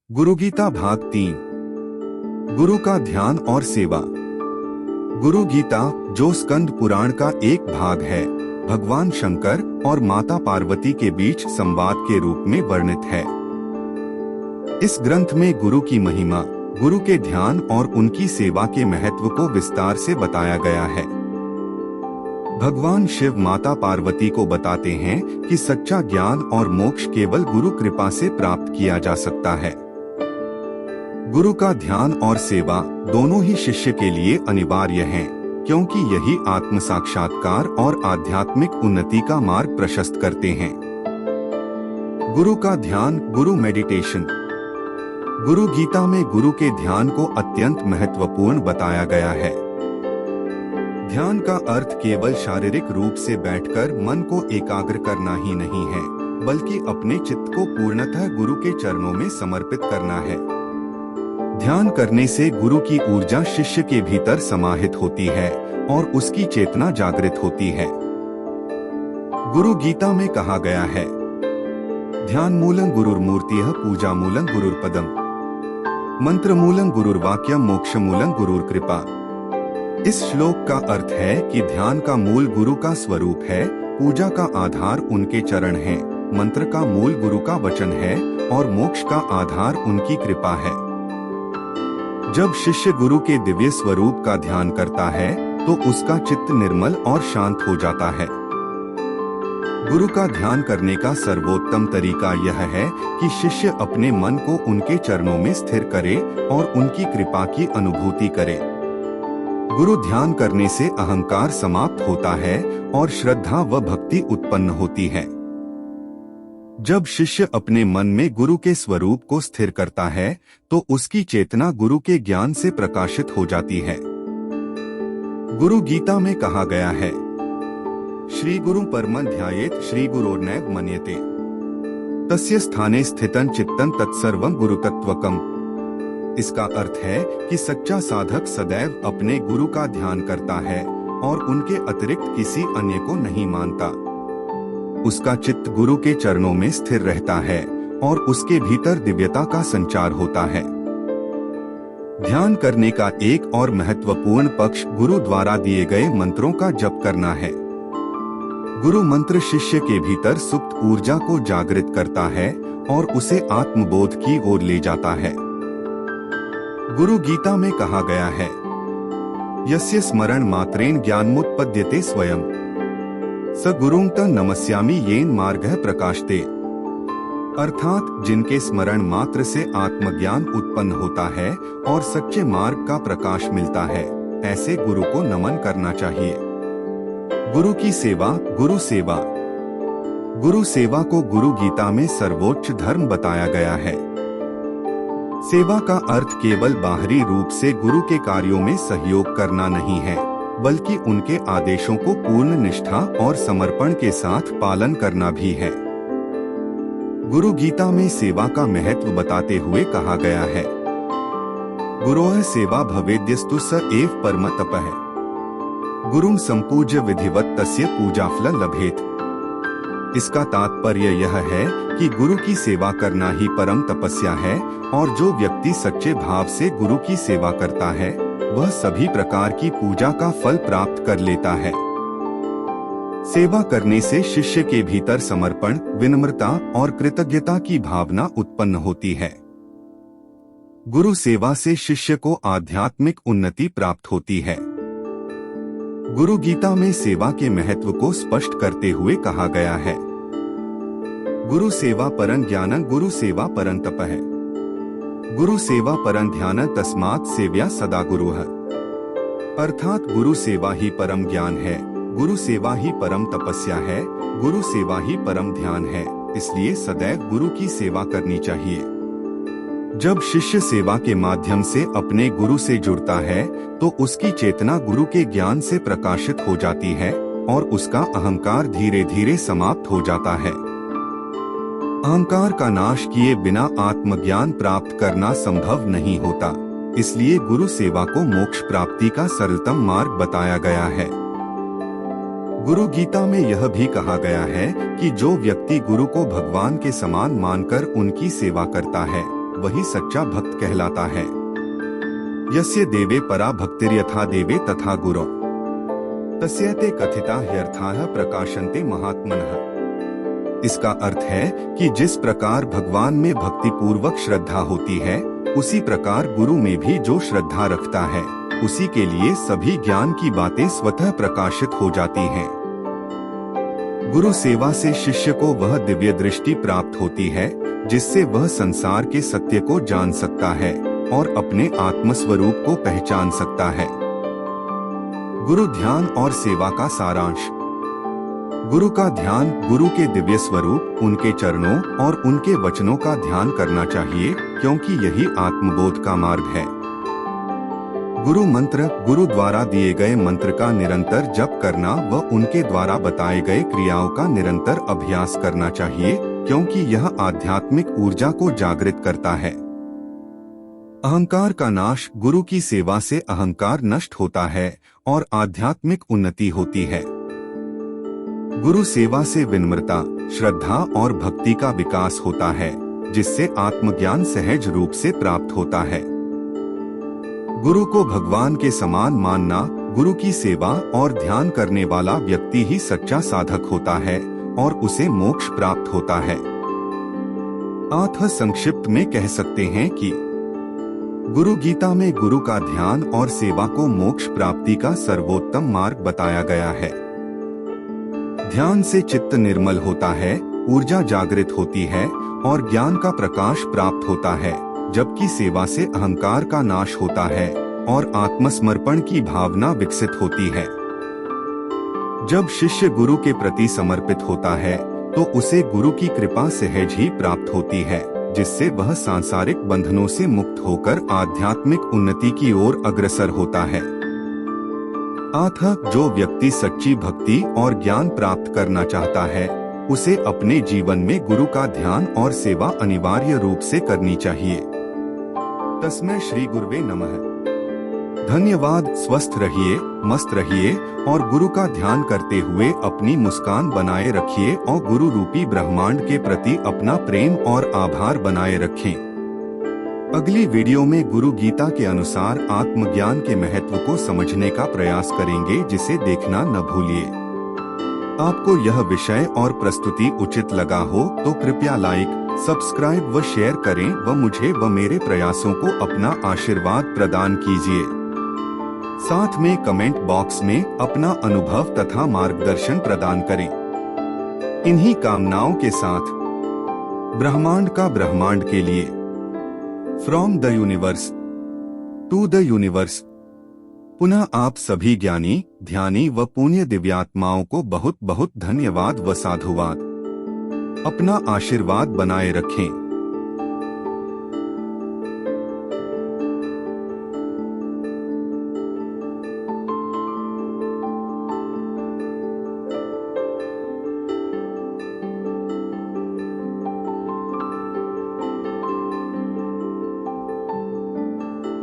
गुरु गीता भाग 3। गुरु का ध्यान और सेवा। गुरु गीता, जो स्कंद पुराण का एक भाग है, भगवान शंकर और माता पार्वती के बीच संवाद के रूप में वर्णित है। इस ग्रंथ में गुरु की महिमा, गुरु के ध्यान और उनकी सेवा के महत्व को विस्तार से बताया गया है। भगवान शिव माता पार्वती को बताते हैं कि सच्चा ज्ञान और मोक्ष केवल गुरु कृपा से प्राप्त किया जा सकता है। गुरु का ध्यान और सेवा दोनों ही शिष्य के लिए अनिवार्य हैं, क्योंकि यही आत्म साक्षात्कार और आध्यात्मिक उन्नति का मार्ग प्रशस्त करते हैं। गुरु का ध्यान, गुरु मेडिटेशन। गुरु गीता में गुरु के ध्यान को अत्यंत महत्वपूर्ण बताया गया है। ध्यान का अर्थ केवल शारीरिक रूप से बैठकर मन को एकाग्र करना ही नहीं है, बल्कि अपने चित्त को पूर्णतः गुरु के चरणों में समर्पित करना है। ध्यान करने से गुरु की ऊर्जा शिष्य के भीतर समाहित होती है और उसकी चेतना जागृत होती है। गुरु गीता में कहा गया है, ध्यान मूलं गुरुर्मूर्तिः पूजा मूलं गुरुर्पदम, मंत्र मूलं गुरुर्वाक्यम, मोक्ष मूलं गुरुर्कृपा। इस श्लोक का अर्थ है कि ध्यान का मूल गुरु का स्वरूप है, पूजा का आधार उनके चरण हैं, मंत्र का मूल गुरु का वचन है और मोक्ष का आधार उनकी कृपा है। जब शिष्य गुरु के दिव्य स्वरूप का ध्यान करता है तो उसका चित्त निर्मल और शांत हो जाता है। गुरु का ध्यान करने का सर्वोत्तम तरीका यह है कि शिष्य अपने मन को उनके चरणों में स्थिर करे और उनकी कृपा की अनुभूति करे। गुरु ध्यान करने से अहंकार समाप्त होता है और श्रद्धा व भक्ति उत्पन्न होती है। जब शिष्य अपने मन में गुरु के स्वरूप को स्थिर करता है तो उसकी चेतना गुरु के ज्ञान से प्रकाशित हो जाती है। गुरु गीता में कहा गया है, श्री गुरु परमं ध्यायेत् श्री गुरोर्नैव मन्यते, तस्य स्थाने स्थितं चित्तं तत्सर्वं गुरुतत्वकम्। इसका अर्थ है कि सच्चा साधक सदैव अपने गुरु का ध्यान करता है और उनके अतिरिक्त किसी अन्य को नहीं मानता। उसका चित्त गुरु के चरणों में स्थिर रहता है और उसके भीतर दिव्यता का संचार होता है। ध्यान करने का एक और महत्वपूर्ण पक्ष गुरु द्वारा दिए गए मंत्रों का जप करना है। गुरु मंत्र शिष्य के भीतर सुप्त ऊर्जा को जागृत करता है और उसे आत्मबोध की ओर ले जाता है। गुरु गीता में कहा गया है, यस्य स्मरण मात्रेण ज्ञानमुत्पद्यते स्वयं, स गुरुं तं नमस्यामि येन मार्गः प्रकाशते। अर्थात जिनके स्मरण मात्र से आत्मज्ञान उत्पन्न होता है और सच्चे मार्ग का प्रकाश मिलता है, ऐसे गुरु को नमन करना चाहिए। गुरु की सेवा, गुरु सेवा। गुरु सेवा को गुरु गीता में सर्वोच्च धर्म बताया गया है। सेवा का अर्थ केवल बाहरी रूप से गुरु के कार्यों में सहयोग करना नहीं है, बल्कि उनके आदेशों को पूर्ण निष्ठा और समर्पण के साथ पालन करना भी है। गुरु गीता में सेवा का महत्व बताते हुए कहा गया है, गुरोः सेवा भवेद्यस्तु स एव परम तपः, गुरुं संपूज्य विधिवत तस्य पूजाफलं लभेत। इसका तात्पर्य यह है कि गुरु की सेवा करना ही परम तपस्या है और जो व्यक्ति सच्चे भाव से गुरु की सेवा करता है वह सभी प्रकार की पूजा का फल प्राप्त कर लेता है। सेवा करने से शिष्य के भीतर समर्पण, विनम्रता और कृतज्ञता की भावना उत्पन्न होती है। गुरु सेवा से शिष्य को आध्यात्मिक उन्नति प्राप्त होती है। गुरु गीता में सेवा के महत्व को स्पष्ट करते हुए कहा गया है, गुरु सेवा परं ज्ञानं गुरु सेवा परं तपः, गुरु सेवा परं ध्यानं तस्मात् सेव्या सदा गुरुः। अर्थात गुरु सेवा ही परम ज्ञान है, गुरु सेवा ही परम तपस्या है, गुरु सेवा ही परम ध्यान है, इसलिए सदैव गुरु की सेवा करनी चाहिए। जब शिष्य सेवा के माध्यम से अपने गुरु से जुड़ता है तो उसकी चेतना गुरु के ज्ञान से प्रकाशित हो जाती है और उसका अहंकार धीरे धीरे समाप्त हो जाता है। अहंकार का नाश किए बिना आत्मज्ञान प्राप्त करना संभव नहीं होता, इसलिए गुरु सेवा को मोक्ष प्राप्ति का सरलतम मार्ग बताया गया है। गुरु गीता में यह भी कहा गया है कि जो व्यक्ति गुरु को भगवान के समान मानकर उनकी सेवा करता है वही सच्चा भक्त कहलाता है। यस्य देवे परा भक्तिर्यथा देवे तथा गुरौ तस्यते कथिता ह्यर्थाः प्रकाशन्ते महात्मनः। इसका अर्थ है कि जिस प्रकार भगवान में भक्ति पूर्वक श्रद्धा होती है, उसी प्रकार गुरु में भी जो श्रद्धा रखता है, उसी के लिए सभी ज्ञान की बातें स्वतः प्रकाशित हो जाती हैं। गुरु सेवा से शिष्य को वह दिव्य दृष्टि प्राप्त होती है जिससे वह संसार के सत्य को जान सकता है और अपने आत्मस्वरूप को पहचान सकता है। गुरु ध्यान और सेवा का सारांश। गुरु का ध्यान गुरु के दिव्य स्वरूप, उनके चरणों और उनके वचनों का ध्यान करना चाहिए, क्योंकि यही आत्मबोध का मार्ग है। गुरु मंत्र, गुरु द्वारा दिए गए मंत्र का निरंतर जप करना व उनके द्वारा बताए गए क्रियाओं का निरंतर अभ्यास करना चाहिए, क्योंकि यह आध्यात्मिक ऊर्जा को जागृत करता है। अहंकार का नाश। गुरु की सेवा से अहंकार नष्ट होता है और आध्यात्मिक उन्नति होती है। गुरु सेवा से विनम्रता, श्रद्धा और भक्ति का विकास होता है, जिससे आत्मज्ञान सहज रूप से प्राप्त होता है। गुरु को भगवान के समान मानना। गुरु की सेवा और ध्यान करने वाला व्यक्ति ही सच्चा साधक होता है और उसे मोक्ष प्राप्त होता है। अतः संक्षिप्त में कह सकते हैं कि गुरु गीता में गुरु का ध्यान और सेवा को मोक्ष प्राप्ति का सर्वोत्तम मार्ग बताया गया है। ध्यान से चित्त निर्मल होता है, ऊर्जा जागृत होती है और ज्ञान का प्रकाश प्राप्त होता है, जबकि सेवा से अहंकार का नाश होता है और आत्मसमर्पण की भावना विकसित होती है। जब शिष्य गुरु के प्रति समर्पित होता है तो उसे गुरु की कृपा सहज ही प्राप्त होती है, जिससे वह सांसारिक बंधनों से मुक्त होकर आध्यात्मिक उन्नति की ओर अग्रसर होता है। अतः जो व्यक्ति सच्ची भक्ति और ज्ञान प्राप्त करना चाहता है, उसे अपने जीवन में गुरु का ध्यान और सेवा अनिवार्य रूप से करनी चाहिए। तस्मै श्री गुरुवे नमः। धन्यवाद। स्वस्थ रहिए, मस्त रहिए और गुरु का ध्यान करते हुए अपनी मुस्कान बनाए रखिए और गुरु रूपी ब्रह्मांड के प्रति अपना प्रेम और आभार बनाए रखें। अगली वीडियो में गुरु गीता के अनुसार आत्मज्ञान के महत्व को समझने का प्रयास करेंगे, जिसे देखना न भूलिए। आपको यह विषय और प्रस्तुति उचित लगा हो तो कृपया लाइक, सब्सक्राइब व शेयर करें व मुझे व मेरे प्रयासों को अपना आशीर्वाद प्रदान कीजिए। साथ में कमेंट बॉक्स में अपना अनुभव तथा मार्गदर्शन प्रदान करें। इन्हीं कामनाओं के साथ ब्रह्मांड का ब्रह्मांड के लिए, from the universe to the universe. पुनः आप सभी ज्ञानी, ध्यानी व पुण्य दिव्यात्माओं को बहुत बहुत धन्यवाद व साधुवाद। अपना आशीर्वाद बनाए रखें।